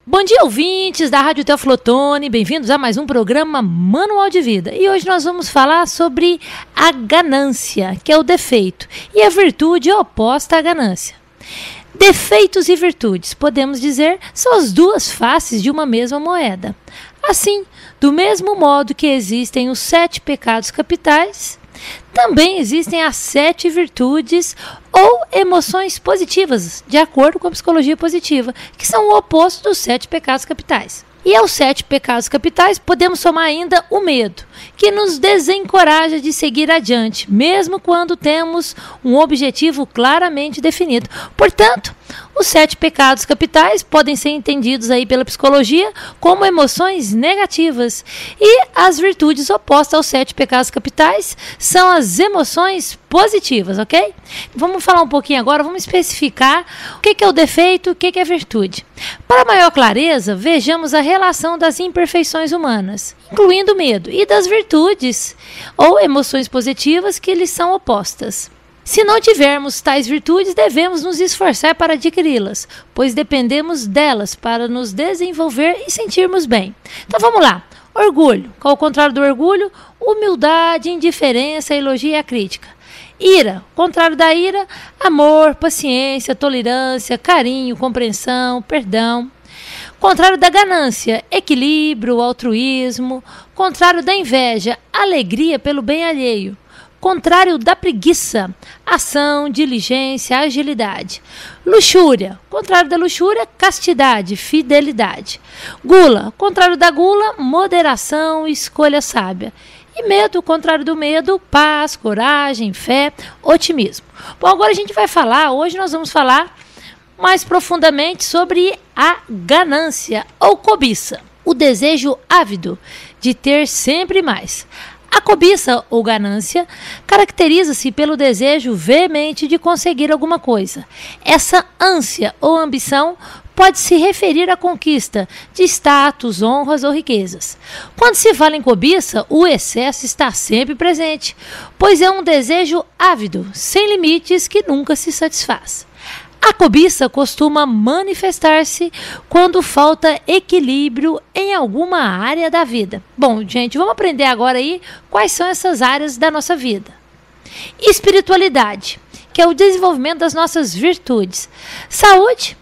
Bom dia, ouvintes da Rádio Teoflotone, bem-vindos a mais um programa Manual de Vida. E hoje nós vamos falar sobre a ganância, que é o defeito, e a virtude oposta à ganância. Defeitos e virtudes, podemos dizer, são as duas faces de uma mesma moeda. Assim, do mesmo modo que existem os 7 pecados capitais, também existem as 7 virtudes ou emoções positivas, de acordo com a psicologia positiva, que são o oposto dos 7 pecados capitais. E aos 7 pecados capitais podemos somar ainda o medo, que nos desencoraja de seguir adiante, mesmo quando temos um objetivo claramente definido. Portanto, os 7 pecados capitais podem ser entendidos aí pela psicologia como emoções negativas. E as virtudes opostas aos 7 pecados capitais são as emoções positivas, ok? Vamos falar um pouquinho agora, vamos especificar o que é o defeito e o que é a virtude. Para maior clareza, vejamos a relação das imperfeições humanas, incluindo o medo, e das virtudes ou emoções positivas que lhes são opostas. Se não tivermos tais virtudes, devemos nos esforçar para adquiri-las, pois dependemos delas para nos desenvolver e sentirmos bem. Então vamos lá. Orgulho. Qual é o contrário do orgulho? Humildade, indiferença, elogio e a crítica. Ira. Contrário da ira, amor, paciência, tolerância, carinho, compreensão, perdão. Contrário da ganância, equilíbrio, altruísmo. Contrário da inveja, alegria pelo bem alheio. Contrário da preguiça, ação, diligência, agilidade. Luxúria, contrário da luxúria, castidade, fidelidade. Gula, contrário da gula, moderação, escolha sábia. E medo, contrário do medo, paz, coragem, fé, otimismo. Bom, agora a gente vai falar, hoje nós vamos falar mais profundamente sobre a ganância ou cobiça. O desejo ávido de ter sempre mais. A cobiça ou ganância caracteriza-se pelo desejo veemente de conseguir alguma coisa. Essa ânsia ou ambição pode se referir à conquista de status, honras ou riquezas. Quando se fala em cobiça, o excesso está sempre presente, pois é um desejo ávido, sem limites, que nunca se satisfaz. A cobiça costuma manifestar-se quando falta equilíbrio em alguma área da vida. Bom, gente, vamos aprender agora aí quais são essas áreas da nossa vida. Espiritualidade, que é o desenvolvimento das nossas virtudes. Saúde,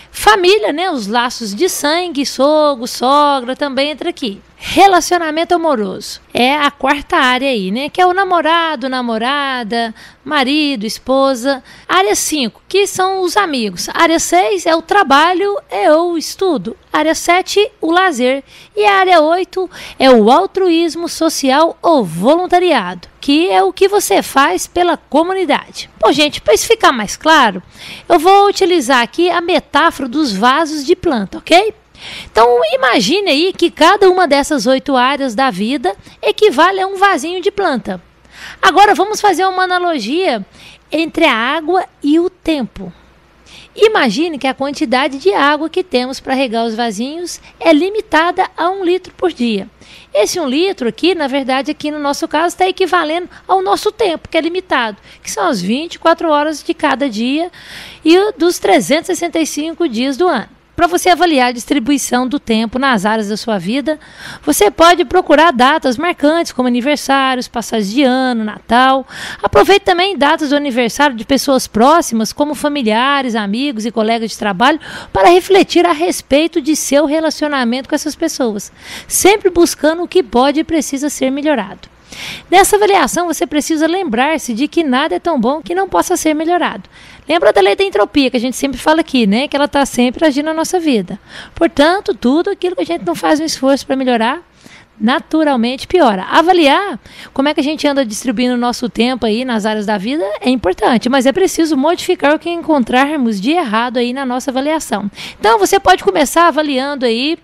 família, né? Os laços de sangue, sogro, sogra, também entra aqui. Relacionamento amoroso é a 4ª área aí, né? Que é o namorado, namorada, marido, esposa. Área 5, que são os amigos. Área 6 é o trabalho e o estudo. Área 7, o lazer. E a área 8 é o altruísmo social ou voluntariado, que é o que você faz pela comunidade. Bom, gente, para isso ficar mais claro, eu vou utilizar aqui a metáfora dos vasos de planta, ok? Então, imagine aí que cada uma dessas 8 áreas da vida equivale a um vasinho de planta. Agora, vamos fazer uma analogia entre a água e o tempo. Imagine que a quantidade de água que temos para regar os vasinhos é limitada a 1 litro por dia. Esse 1 litro aqui, na verdade, aqui no nosso caso, está equivalendo ao nosso tempo, que é limitado, que são as 24 horas de cada dia e dos 365 dias do ano. Para você avaliar a distribuição do tempo nas áreas da sua vida, você pode procurar datas marcantes como aniversários, passagens de ano, Natal. Aproveite também datas do aniversário de pessoas próximas, como familiares, amigos e colegas de trabalho, para refletir a respeito de seu relacionamento com essas pessoas, sempre buscando o que pode e precisa ser melhorado. Nessa avaliação, você precisa lembrar-se de que nada é tão bom que não possa ser melhorado. Lembra da lei da entropia, que a gente sempre fala aqui, né? Que ela está sempre agindo na nossa vida. Portanto, tudo aquilo que a gente não faz um esforço para melhorar, naturalmente piora. Avaliar como é que a gente anda distribuindo o nosso tempo aí nas áreas da vida é importante, mas é preciso modificar o que encontrarmos de errado aí na nossa avaliação. Então, você pode começar avaliando aí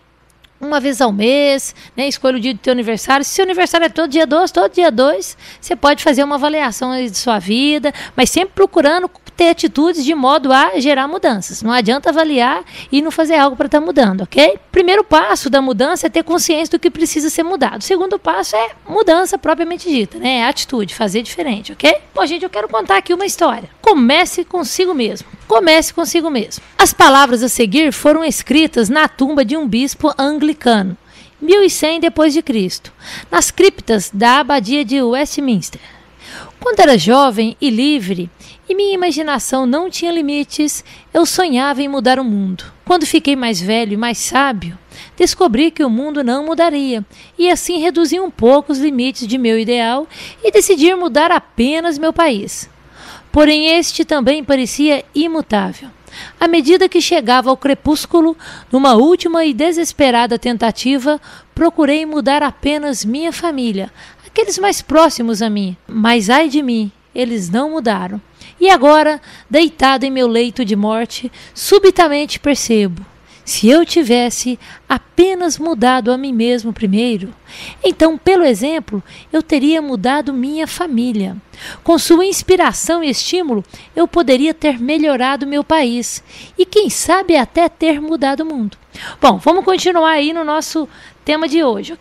uma vez ao mês, né? Escolha o dia do teu aniversário. Se seu aniversário é todo dia 2, você pode fazer uma avaliação aí de sua vida, mas sempre procurando ter atitudes de modo a gerar mudanças. Não adianta avaliar e não fazer algo para estar mudando, ok? Primeiro passo da mudança é ter consciência do que precisa ser mudado. O segundo passo é mudança propriamente dita, né? É atitude, fazer diferente, ok? Bom, gente, eu quero contar aqui uma história. Comece consigo mesmo. Comece consigo mesmo. As palavras a seguir foram escritas na tumba de um bispo anglicano, 1100 d.C., nas criptas da abadia de Westminster. Quando era jovem e livre, e minha imaginação não tinha limites, eu sonhava em mudar o mundo. Quando fiquei mais velho e mais sábio, descobri que o mundo não mudaria, e assim reduzi um pouco os limites de meu ideal e decidi mudar apenas meu país. Porém, este também parecia imutável. À medida que chegava ao crepúsculo, numa última e desesperada tentativa, procurei mudar apenas minha família, aqueles mais próximos a mim. Mas ai de mim, eles não mudaram. E agora, deitado em meu leito de morte, subitamente percebo: se eu tivesse apenas mudado a mim mesmo primeiro, então, pelo exemplo, eu teria mudado minha família. Com sua inspiração e estímulo, eu poderia ter melhorado meu país e, quem sabe, até ter mudado o mundo. Bom, vamos continuar aí no nosso tema de hoje.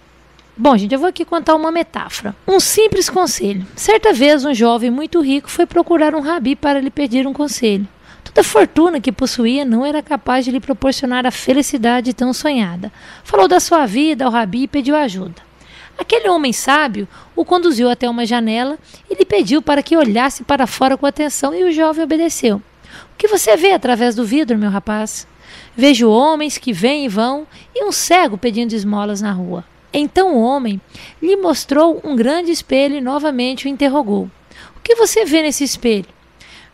Bom, gente, eu vou aqui contar uma metáfora. Um simples conselho. Certa vez, um jovem muito rico foi procurar um rabi para lhe pedir um conselho. Toda a fortuna que possuía não era capaz de lhe proporcionar a felicidade tão sonhada. Falou da sua vida ao rabi e pediu ajuda. Aquele homem sábio o conduziu até uma janela e lhe pediu para que olhasse para fora com atenção, e o jovem obedeceu. O que você vê através do vidro, meu rapaz? Vejo homens que vêm e vão e um cego pedindo esmolas na rua. Então o homem lhe mostrou um grande espelho e novamente o interrogou. O que você vê nesse espelho?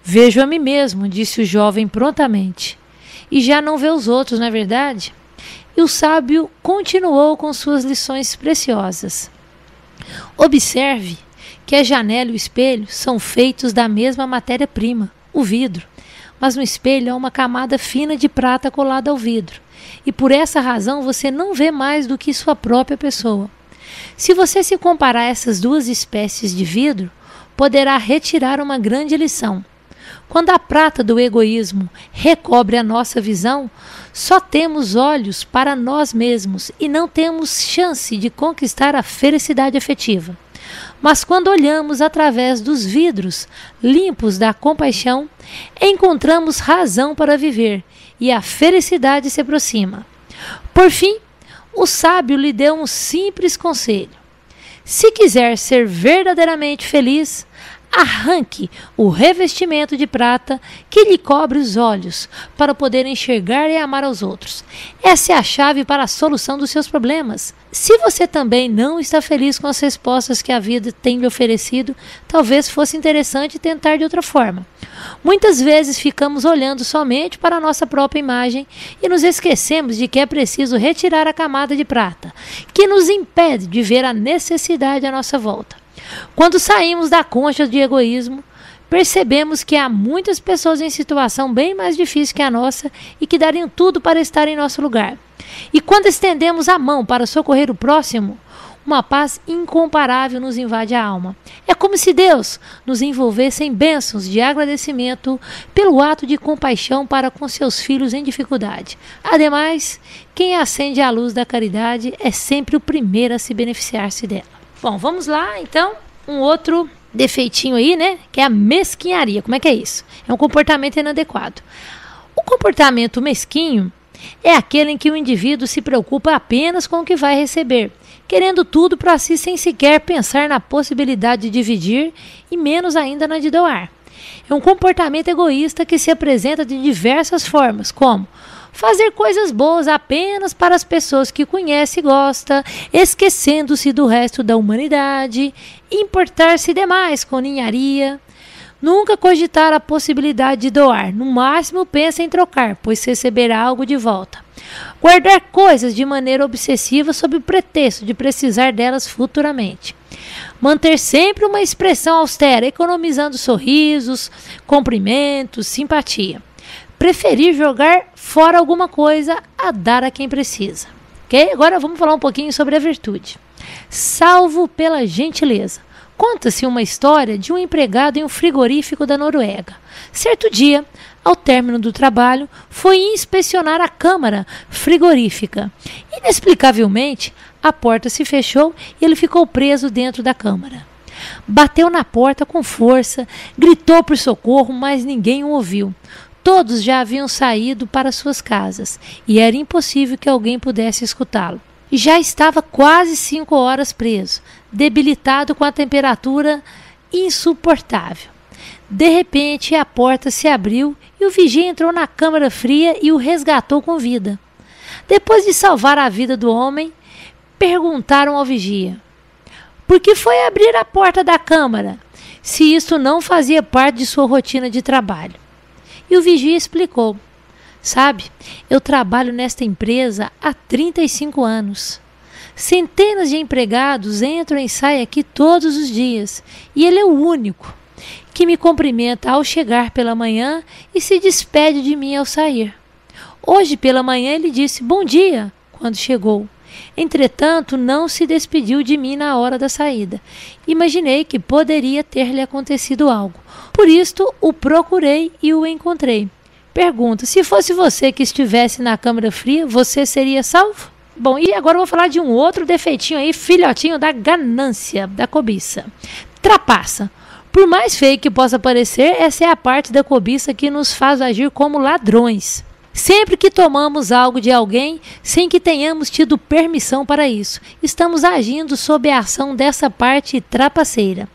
Vejo a mim mesmo, disse o jovem prontamente. E já não vê os outros, não é verdade? E o sábio continuou com suas lições preciosas. Observe que a janela e o espelho são feitos da mesma matéria-prima, o vidro. Mas no espelho há uma camada fina de prata colada ao vidro. E por essa razão você não vê mais do que sua própria pessoa. Se você se comparar essas duas espécies de vidro, poderá retirar uma grande lição. Quando a prata do egoísmo recobre a nossa visão, só temos olhos para nós mesmos e não temos chance de conquistar a felicidade afetiva. Mas quando olhamos através dos vidros limpos da compaixão, encontramos razão para viver e a felicidade se aproxima. Por fim, o sábio lhe deu um simples conselho. Se quiser ser verdadeiramente feliz, arranque o revestimento de prata que lhe cobre os olhos para poder enxergar e amar aos outros. Essa é a chave para a solução dos seus problemas. Se você também não está feliz com as respostas que a vida tem lhe oferecido, talvez fosse interessante tentar de outra forma. Muitas vezes ficamos olhando somente para a nossa própria imagem e nos esquecemos de que é preciso retirar a camada de prata, que nos impede de ver a necessidade à nossa volta. Quando saímos da concha de egoísmo, percebemos que há muitas pessoas em situação bem mais difícil que a nossa e que dariam tudo para estar em nosso lugar. E quando estendemos a mão para socorrer o próximo, uma paz incomparável nos invade a alma. É como se Deus nos envolvesse em bênçãos de agradecimento pelo ato de compaixão para com seus filhos em dificuldade. Ademais, quem acende a luz da caridade é sempre o primeiro a se beneficiar-se dela. Bom, vamos lá, então, um outro defeitinho aí, né, que é a mesquinharia. Como é que é isso? É um comportamento inadequado. O comportamento mesquinho é aquele em que o indivíduo se preocupa apenas com o que vai receber, querendo tudo para si sem sequer pensar na possibilidade de dividir e menos ainda na de doar. É um comportamento egoísta que se apresenta de diversas formas, como fazer coisas boas apenas para as pessoas que conhece e gosta, esquecendo-se do resto da humanidade, importar-se demais com ninharia, nunca cogitar a possibilidade de doar, no máximo pensa em trocar, pois receberá algo de volta. Guardar coisas de maneira obsessiva sob o pretexto de precisar delas futuramente. Manter sempre uma expressão austera, economizando sorrisos, cumprimentos, simpatia. Preferir jogar fora alguma coisa a dar a quem precisa. Ok? Agora vamos falar um pouquinho sobre a virtude. Salvo pela gentileza. Conta-se uma história de um empregado em um frigorífico da Noruega. Certo dia, ao término do trabalho, foi inspecionar a câmara frigorífica. Inexplicavelmente, a porta se fechou e ele ficou preso dentro da câmara. Bateu na porta com força, gritou por socorro, mas ninguém o ouviu. Todos já haviam saído para suas casas e era impossível que alguém pudesse escutá-lo. Já estava quase 5 horas preso, debilitado com a temperatura insuportável. De repente, a porta se abriu e o vigia entrou na câmara fria e o resgatou com vida. Depois de salvar a vida do homem, perguntaram ao vigia: por que foi abrir a porta da câmara, se isso não fazia parte de sua rotina de trabalho? E o vigia explicou: sabe, eu trabalho nesta empresa há 35 anos. Centenas de empregados entram e saem aqui todos os dias, e ele é o único que me cumprimenta ao chegar pela manhã e se despede de mim ao sair. Hoje pela manhã ele disse bom dia quando chegou. Entretanto, não se despediu de mim na hora da saída. Imaginei que poderia ter-lhe acontecido algo. Por isto, o procurei e o encontrei. Pergunta: se fosse você que estivesse na câmara fria, você seria salvo? Bom, e agora eu vou falar de um outro defeitinho aí, filhotinho da ganância, da cobiça. Trapaça. Por mais feio que possa parecer, essa é a parte da cobiça que nos faz agir como ladrões. Sempre que tomamos algo de alguém, sem que tenhamos tido permissão para isso, estamos agindo sob a ação dessa parte trapaceira.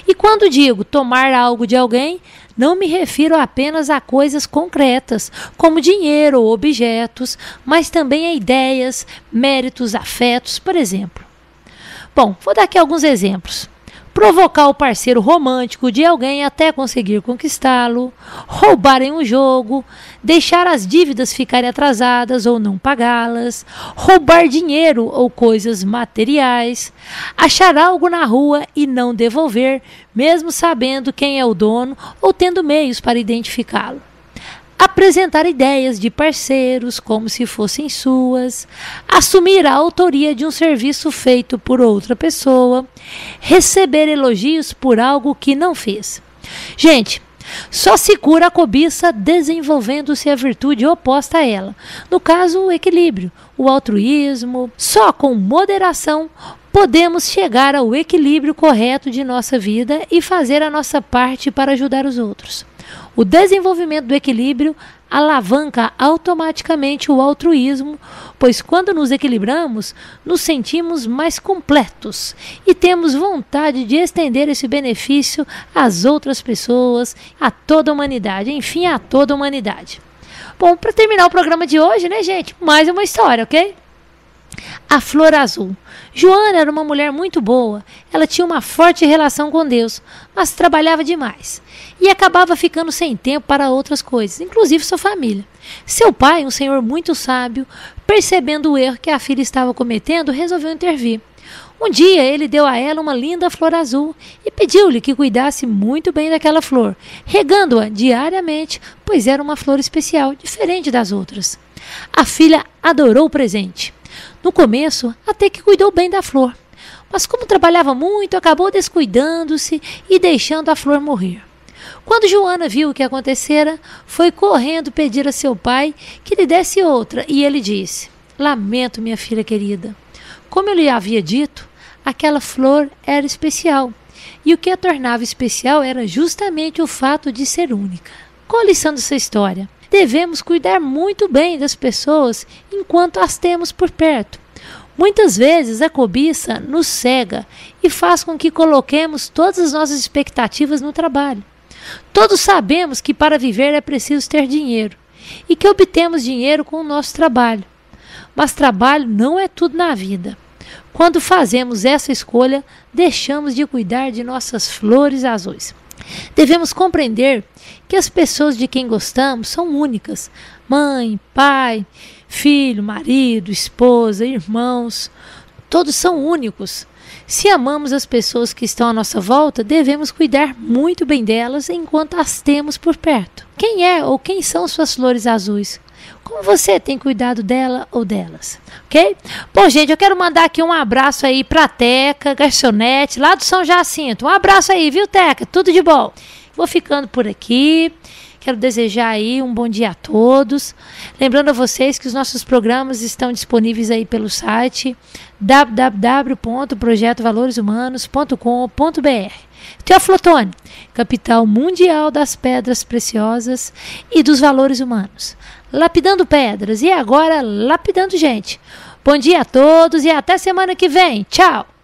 E quando digo tomar algo de alguém, não me refiro apenas a coisas concretas, como dinheiro ou objetos, mas também a ideias, méritos, afetos, por exemplo. Bom, vou dar aqui alguns exemplos. Provocar o parceiro romântico de alguém até conseguir conquistá-lo, roubar em um jogo, deixar as dívidas ficarem atrasadas ou não pagá-las, roubar dinheiro ou coisas materiais, achar algo na rua e não devolver, mesmo sabendo quem é o dono ou tendo meios para identificá-lo. Apresentar ideias de parceiros como se fossem suas, assumir a autoria de um serviço feito por outra pessoa, receber elogios por algo que não fez. Gente, só se cura a cobiça desenvolvendo-se a virtude oposta a ela, no caso o equilíbrio, o altruísmo. Só com moderação podemos chegar ao equilíbrio correto de nossa vida e fazer a nossa parte para ajudar os outros. O desenvolvimento do equilíbrio alavanca automaticamente o altruísmo, pois quando nos equilibramos, nos sentimos mais completos e temos vontade de estender esse benefício às outras pessoas, a toda a humanidade, enfim, a toda a humanidade. Bom, para terminar o programa de hoje, né, gente? Mais uma história, ok? A flor azul. Joana era uma mulher muito boa. Ela tinha uma forte relação com Deus, mas trabalhava demais e acabava ficando sem tempo para outras coisas, inclusive sua família. Seu pai, um senhor muito sábio, percebendo o erro que a filha estava cometendo, resolveu intervir. Um dia ele deu a ela uma linda flor azul e pediu-lhe que cuidasse muito bem daquela flor, regando-a diariamente, pois era uma flor especial, diferente das outras. A filha adorou o presente. No começo, até que cuidou bem da flor, mas como trabalhava muito, acabou descuidando-se e deixando a flor morrer. Quando Joana viu o que acontecera, foi correndo pedir a seu pai que lhe desse outra, e ele disse: lamento, minha filha querida. Como eu lhe havia dito, aquela flor era especial, e o que a tornava especial era justamente o fato de ser única. Qual a lição dessa história? Devemos cuidar muito bem das pessoas enquanto as temos por perto. Muitas vezes a cobiça nos cega e faz com que coloquemos todas as nossas expectativas no trabalho. Todos sabemos que para viver é preciso ter dinheiro e que obtemos dinheiro com o nosso trabalho. Mas trabalho não é tudo na vida. Quando fazemos essa escolha, deixamos de cuidar de nossas flores azuis. Devemos compreender que as pessoas de quem gostamos são únicas. Mãe, pai, filho, marido, esposa, irmãos, todos são únicos. Se amamos as pessoas que estão à nossa volta, devemos cuidar muito bem delas enquanto as temos por perto. Quem é ou quem são suas flores azuis? Como você tem cuidado dela ou delas? Ok? Bom, gente, eu quero mandar aqui um abraço aí pra Teca, garçonete, lá do São Jacinto. Um abraço aí, viu, Teca? Tudo de bom. Vou ficando por aqui. Quero desejar aí um bom dia a todos. Lembrando a vocês que os nossos programas estão disponíveis aí pelo site www.projetovaloreshumanos.com.br. Teófilo Otoni, capital mundial das pedras preciosas e dos valores humanos. Lapidando pedras e agora lapidando gente. Bom dia a todos e até semana que vem. Tchau!